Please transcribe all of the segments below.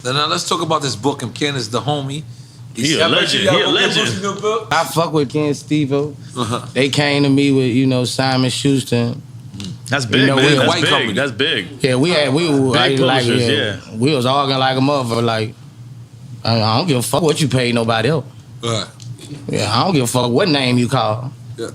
Now let's talk about this book. And Ken is the homie. He a legend. He a legend. I fuck with Ken Steve-O. They came to me with, Simon Schuster. That's big, man. That's big. Company. That's big. Yeah, we were big publishers, we was arguing like a motherfucker. Like, I don't give a fuck what you pay nobody else. Yeah, I don't give a fuck what name you call. Yeah.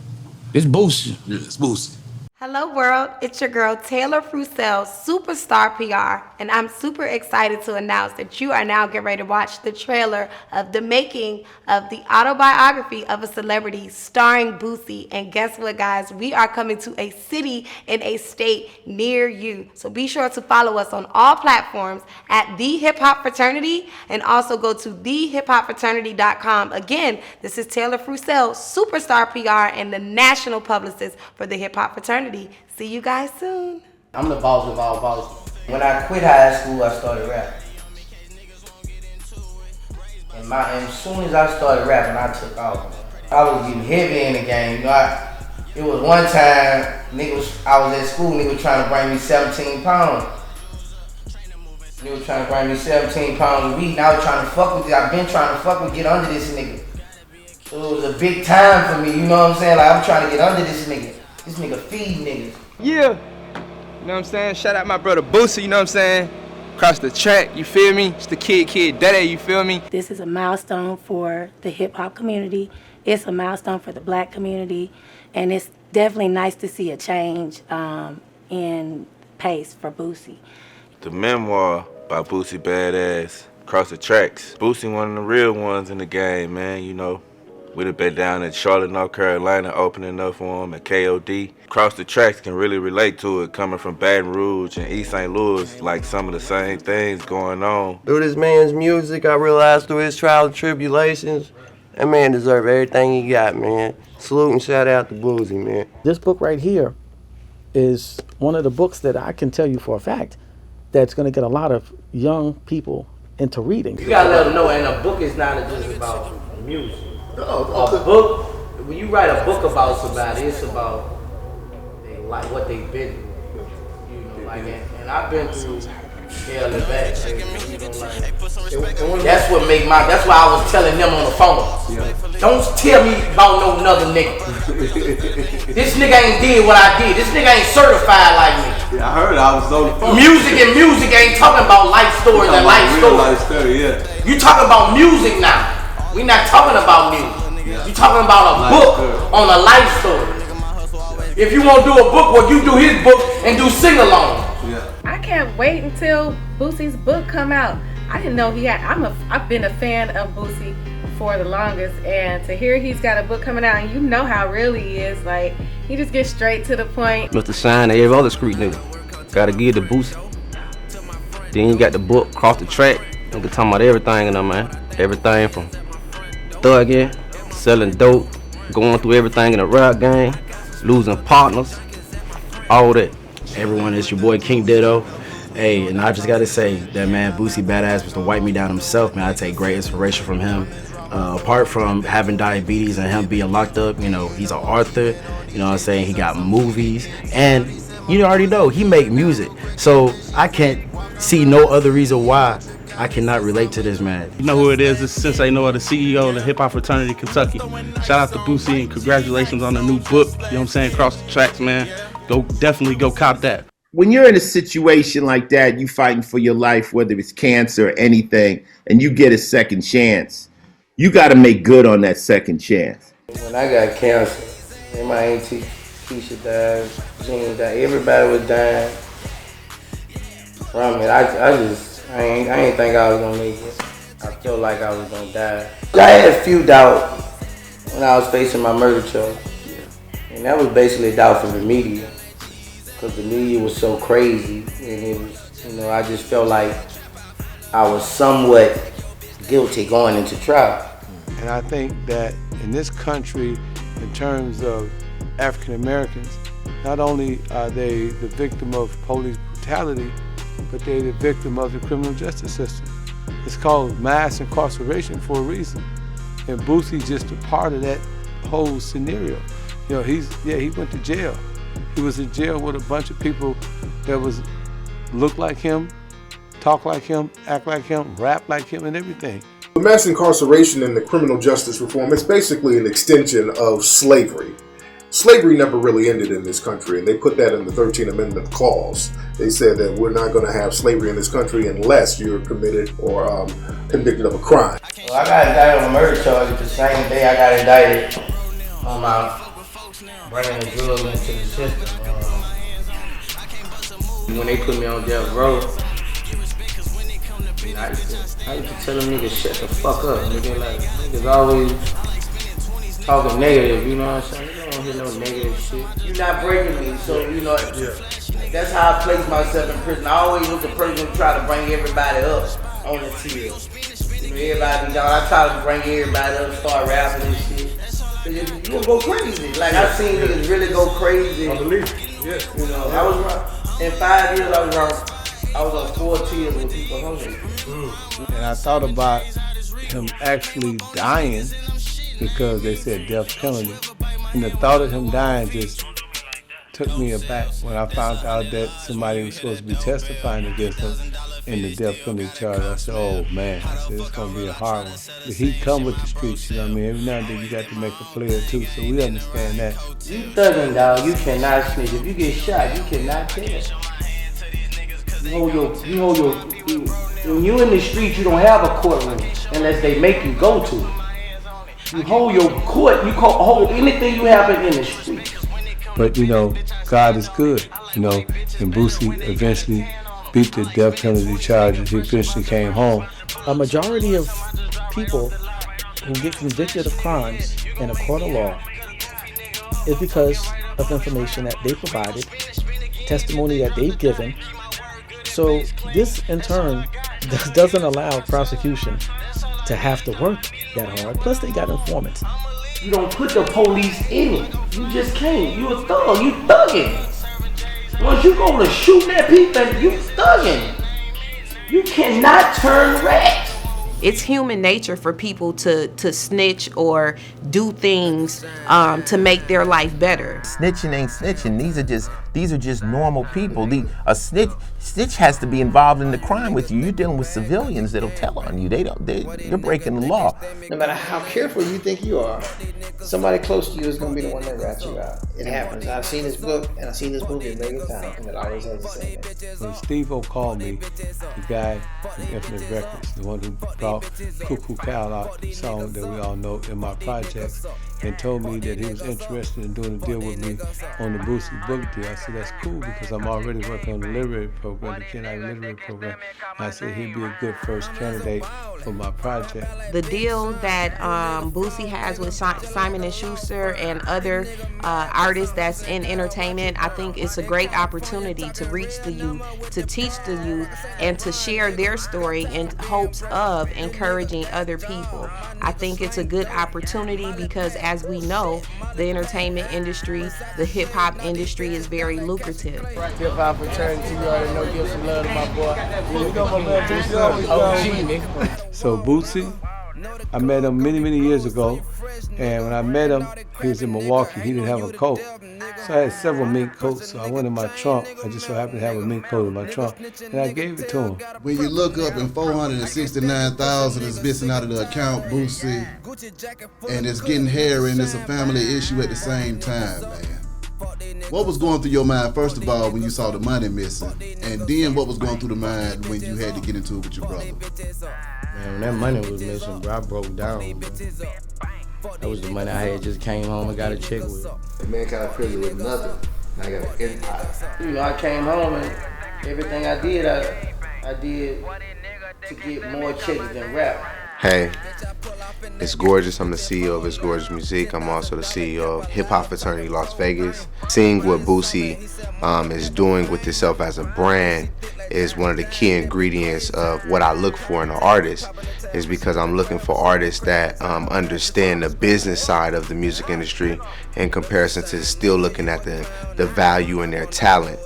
It's Boosie. Yeah, it's Boosie. Hello world, it's your girl Taylor Frucell, Superstar PR, and I'm super excited to announce that you are now getting ready to watch the trailer of the making of the autobiography of a celebrity starring Boosie. And guess what, guys? We are coming to a city in a state near you. So be sure to follow us on all platforms at The Hip Hop Fraternity, and also go to thehiphopfraternity.com. Again, this is Taylor Frucell, Superstar PR, and the national publicist for the Hip Hop Fraternity. See you guys soon. I'm the boss of all bosses. When I quit high school, I started rapping. And as soon as I started rapping, I took off. I was getting heavy in the game. It was one time, I was at school, nigga was trying to bring me 17 pounds. Nigga was trying to bring me 17 pounds a week, and I was trying to fuck with it. I've been trying to fuck with, get under this nigga. So it was a big time for me, you know what I'm saying? Like, I'm trying to get under this nigga. This nigga feed niggas. Yeah. You know what I'm saying? Shout out my brother Boosie, you know what I'm saying? Across the track, you feel me? It's the kid daddy, you feel me? This is a milestone for the hip hop community. It's a milestone for the black community. And it's definitely nice to see a change in pace for Boosie. The memoir by Boosie Badass, Across the Tracks. Boosie one of the real ones in the game, man, We'd have been down in Charlotte, North Carolina, opening up for him at KOD. Across the Tracks can really relate to it, coming from Baton Rouge and East St. Louis, like some of the same things going on. Through this man's music, I realized through his trials and tribulations, that man deserves everything he got, man. Salute and shout out to Boosie, man. This book right here is one of the books that I can tell you for a fact that's gonna get a lot of young people into reading. You gotta let them know, and a book is not just about music. A book, when you write a book about somebody, it's about what they've been through. And I've been through hell and back. That's why I was telling them on the phone. Don't tell me about no another nigga. This nigga ain't did what I did. This nigga ain't certified like me. Yeah, I heard I was on the phone. Music ain't talking about life stories and life stories. You talking about music now. We not talking about music. You talking about a book on a life story. If you want to do a book, well, you do his book and do sing-along. I can't wait until Boosie's book come out. I didn't know he had. I've been a fan of Boosie for the longest, and to hear he's got a book coming out, and you know how real he is. Like, he just gets straight to the point. Mr. Shine and every other street nigga. Gotta give the Boosie. Then you got the book, Across the Track. Nigga talking about everything in there, man. Everything from thugging, selling dope, going through everything in the rap game, losing partners, all that. Everyone, it's your boy King Ditto. Hey, and I just gotta say that man, Boosie Badass was to wipe me down himself, man. I take great inspiration from him. Apart from having diabetes and him being locked up, he's an author, you know what I'm saying? He got movies, and you already know, he make music. So I can't see no other reason why I cannot relate to this man. You know who it is? It's Sensei Noah, the CEO of the Hip Hop Fraternity, Kentucky. Shout out to Boosie and congratulations on the new book. You know what I'm saying? Across the Tracks, man. Definitely go cop that. When you're in a situation like that, you fighting for your life, whether it's cancer or anything, and you get a second chance, you got to make good on that second chance. When I got cancer, and my auntie Keisha died, Jean died, everybody was dying from it. I ain't think I was gonna make it. I felt like I was gonna die. I had a few doubts when I was facing my murder charge. And that was basically a doubt from the media. Because the media was so crazy, and it was, I just felt like I was somewhat guilty going into trial. And I think that in this country, in terms of African Americans, not only are they the victim of police brutality, but they're the victim of the criminal justice system. It's called mass incarceration for a reason. And Boosie's just a part of that whole scenario. He went to jail. He was in jail with a bunch of people that looked like him, talk like him, act like him, rap like him, and everything. The mass incarceration and the criminal justice reform, it's basically an extension of slavery. Slavery never really ended in this country, and they put that in the 13th Amendment clause. They said that we're not going to have slavery in this country unless you're committed or convicted of a crime. Well, I got indicted on a murder charge the same day I got indicted on my bringing a drug into the system. When they put me on death row, I used to tell them niggas shut the fuck up. Niggas always talking negative, you know what I'm saying? You don't hear no negative shit. You're not breaking me, so you know, that's how I place myself in prison. I always was the person who try to bring everybody up on the tier. You know, everybody be down, I try to bring everybody up, start rapping and shit. You gonna go crazy. Like I seen niggas really go crazy. I believe it. Yeah. You know, I was in 5 years I was on 4 tiers with people hungry. And I thought about him actually dying because they said death penalty. And the thought of him dying just took me aback when I found out that somebody was supposed to be testifying against him in the death penalty charge. I said, oh man, I said, it's gonna be a hard one. But he come with the streets, you know what I mean? Every now and then you got to make a player too, so we understand that. You thugging, dog, you cannot snitch. If you get shot, you cannot tell. When you in the street, you don't have a courtroom unless they make you go to it. You hold your court, you hold anything you have in the street. But you know, God is good, you know, and Boosie eventually beat the death penalty charges. He eventually came home. A majority of people who get convicted of crimes in a court of law is because of information that they provided, testimony that they've given. So this in turn doesn't allow prosecution to have to work that hard. Plus they got informants. You don't put the police in it. You just can't. You a thug. You thugging. Once you go to shoot at people, you thugging. You cannot turn red. It's human nature for people to snitch or do things to make their life better. Snitching ain't snitching. These are just normal people. A snitch has to be involved in the crime with you. You're dealing with civilians that'll tell on you. You're breaking the law. No matter how careful you think you are, somebody close to you is going to be the one that rats you out. It happens. I've seen this book and I've seen this movie a million times, and it always has the same thing. When Steve-O called me, the guy from Infinite Records, the one who brought Cuckoo Cow out, the song that we all know in my projects, and told me that he was interested in doing a deal with me on the Boosie book deal. I said, that's cool because I'm already working on the literary program, the Ken Island literary program. And I said he'd be a good first candidate for my project. The deal that Boosie has with Simon & Schuster and other artists that's in entertainment, I think it's a great opportunity to reach the youth, to teach the youth, and to share their story in hopes of encouraging other people. I think it's a good opportunity because, as we know, the entertainment industry, the hip-hop industry is very lucrative. Hip-hop fraternity, you already know, give some love to my boy. So Boosie, I met him many years ago, and when I met him, he was in Milwaukee. He didn't have a coat. So I had several mink coats, so I went in my trunk. I just so happened to have a mink coat in my trunk, and I gave it to him. When you look up and 469,000 is missing out of the account, Boosie, and it's getting hairy and it's a family issue at the same time, man. What was going through your mind, first of all, when you saw the money missing? And then what was going through the mind when you had to get into it with your brother? Man, when that money was missing, bro, I broke down, bro. That was the money I had just came home and got a check with. The man got out of prison with nothing. I got an empire. You know, I came home and everything I did, I did to get more checks than rap. Hey, it's Gorgeous. I'm the CEO of It's Gorgeous Music. I'm also the CEO of Hip Hop Fraternity Las Vegas. Seeing what Boosie is doing with himself as a brand is one of the key ingredients of what I look for in an artist, is because I'm looking for artists that understand the business side of the music industry in comparison to still looking at the value in their talent.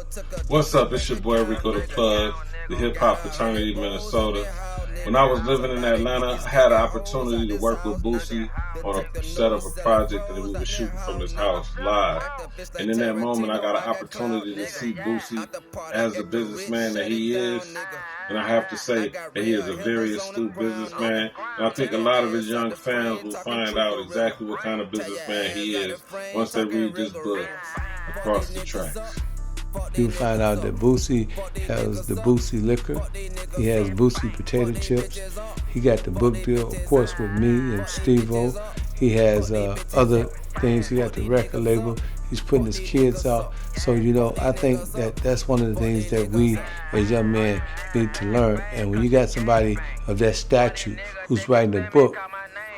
What's up? It's your boy Rico the Plug, the Hip Hop Fraternity Minnesota. When I was living in Atlanta, I had an opportunity to work with Boosie on a set of a project that we were shooting from his house live. And in that moment, I got an opportunity to see Boosie as the businessman that he is. And I have to say that he is a very astute businessman. And I think a lot of his young fans will find out exactly what kind of businessman he is once they read this book, Across the Tracks. You'll find out that Boosie has the Boosie liquor. He has Boosie potato chips. He got the book deal, of course, with me and Steve-O. He has other things. He got the record label. He's putting his kids out. So, I think that that's one of the things that we as young men need to learn. And when you got somebody of that stature who's writing a book,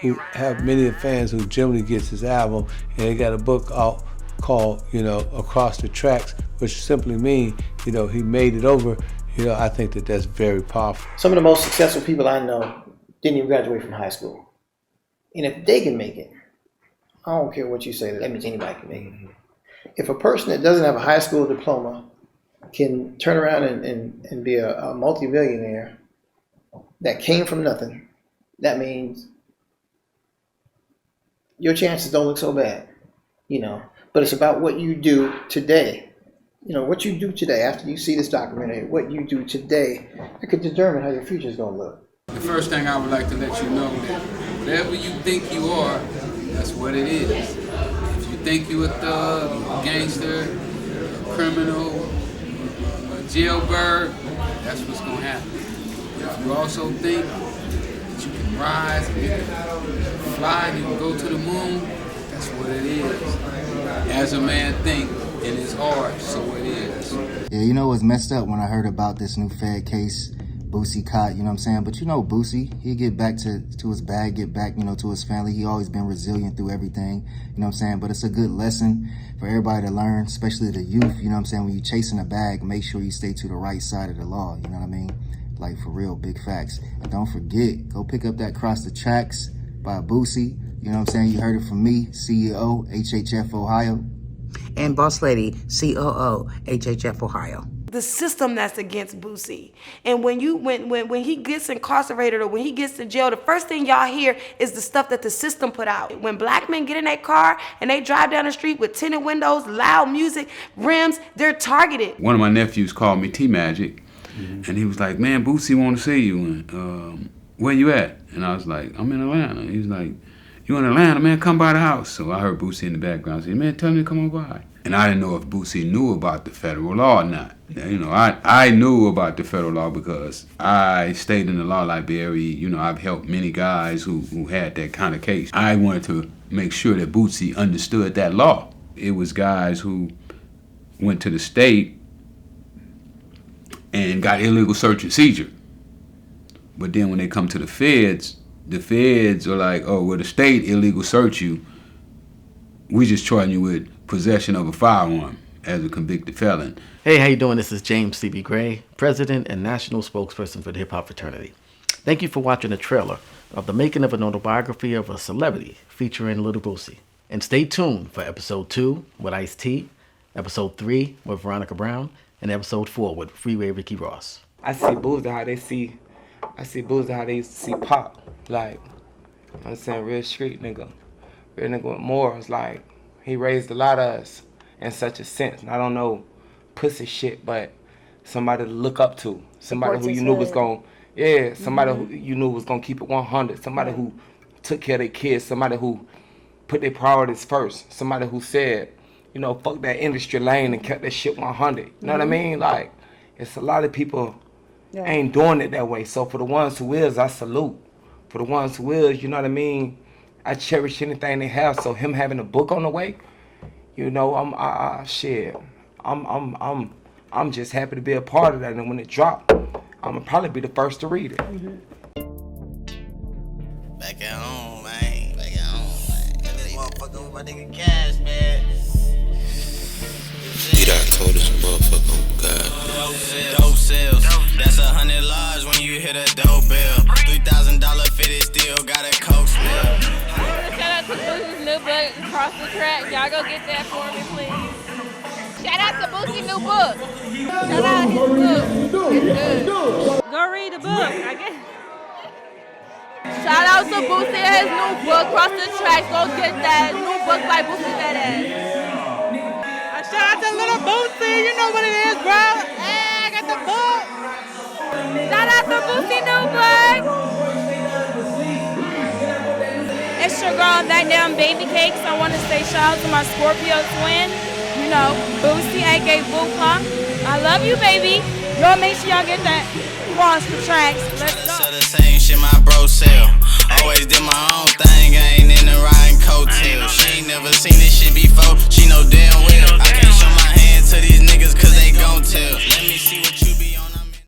who have many fans who generally gets his album, and they got a book out called, Across the Tracks, which simply means, he made it over. I think that that's very powerful. Some of the most successful people I know didn't even graduate from high school. And if they can make it, I don't care what you say, that means anybody can make it. If a person that doesn't have a high school diploma can turn around and be a multi-millionaire that came from nothing, that means your chances don't look so bad, But it's about what you do today. What you do today after you see this documentary, what you do today, it could determine how your future is going to look. The first thing I would like to let you know that whatever you think you are, that's what it is. If you think you're a thug, a gangster, a criminal, a jailbird, that's what's going to happen. But if you also think that you can rise, and you can fly, you can go to the moon, that's what it is. As a man think in his heart, so it is. Yeah, it was messed up when I heard about this new Fed case, Boosie caught, what I'm saying? But Boosie, he'll get back to his bag, get back, to his family. He always been resilient through everything, what I'm saying? But it's a good lesson for everybody to learn, especially the youth, what I'm saying? When you're chasing a bag, make sure you stay to the right side of the law, you know what I mean? Like, for real, big facts. And don't forget, go pick up that Cross the Tracks by Boosie, you know what I'm saying? You heard it from me, CEO, HHF Ohio. And Boss Lady, COO, HHF Ohio. The system that's against Boosie. And when he gets incarcerated or when he gets in jail, the first thing y'all hear is the stuff that the system put out. When black men get in their car and they drive down the street with tinted windows, loud music, rims, they're targeted. One of my nephews called me T-Magic, and he was like, man, Boosie want to see you. And, where you at? And I was like, I'm in Atlanta. He was like, you in Atlanta, man, come by the house. So I heard Boosie in the background say, man, tell me to come on by. And I didn't know if Boosie knew about the federal law or not. I knew about the federal law because I stayed in the law library. I've helped many guys who had that kind of case. I wanted to make sure that Boosie understood that law. It was guys who went to the state and got illegal search and seizure. But then when they come to the feds are like, oh, well, the state illegal search you. We just charging you with possession of a firearm as a convicted felon. Hey, how you doing? This is James C.B. Gray, President and National Spokesperson for the Hip Hop Fraternity. Thank you for watching the trailer of the making of an autobiography of a celebrity featuring Little Boosie. And stay tuned for episode 2 with Ice-T, episode 3 with Veronica Brown, and episode 4 with Freeway Ricky Ross. I see Boosie how they see Pop. Like, I'm saying, real street nigga. Real nigga with morals. Like, he raised a lot of us in such a sense. And I don't know pussy shit, but somebody to look up to. Somebody who you knew was going, somebody who you knew was going to keep it 100. Somebody who took care of their kids. Somebody who put their priorities first. Somebody who said, fuck that industry lane and kept that shit 100. You know what I mean? Like, it's a lot of people ain't doing it that way. So for the ones who is, I salute. For the ones who is, you know what I mean? I cherish anything they have. So him having a book on the way, I'm just happy to be a part of that. And when it dropped, I'm gonna probably be the first to read it. Back at home, man. This motherfucker with my nigga Cash, man. You done told this motherfucker, oh God. Dope sales, that's 100 large when you hit a dope bill. $3,000 fitted, still got a coke spill. Shout out to Boosie's new book, Across the Track. Y'all go get that for me, please. Shout out to Boosie's new book. Shout out his book. It's good. Go read the book, I guess. Shout out to Boosie and his new book, Cross the Tracks. Go get that new book by Boosie Badass. Shout out to little Boosie. You know what it is, bro. Hey, I got the book. Shout out to Boosie new book. It's your girl, That Damn Baby Cakes. I want to say shout out to my Scorpio twin, you know, Boosie, aka Boo Pop. I love you, baby. Y'all make sure y'all get that Cross the Tracks. Let's go. So the same shit my bro sell. Always did my own thing, I ain't in the riding coattails. She ain't never seen this shit before.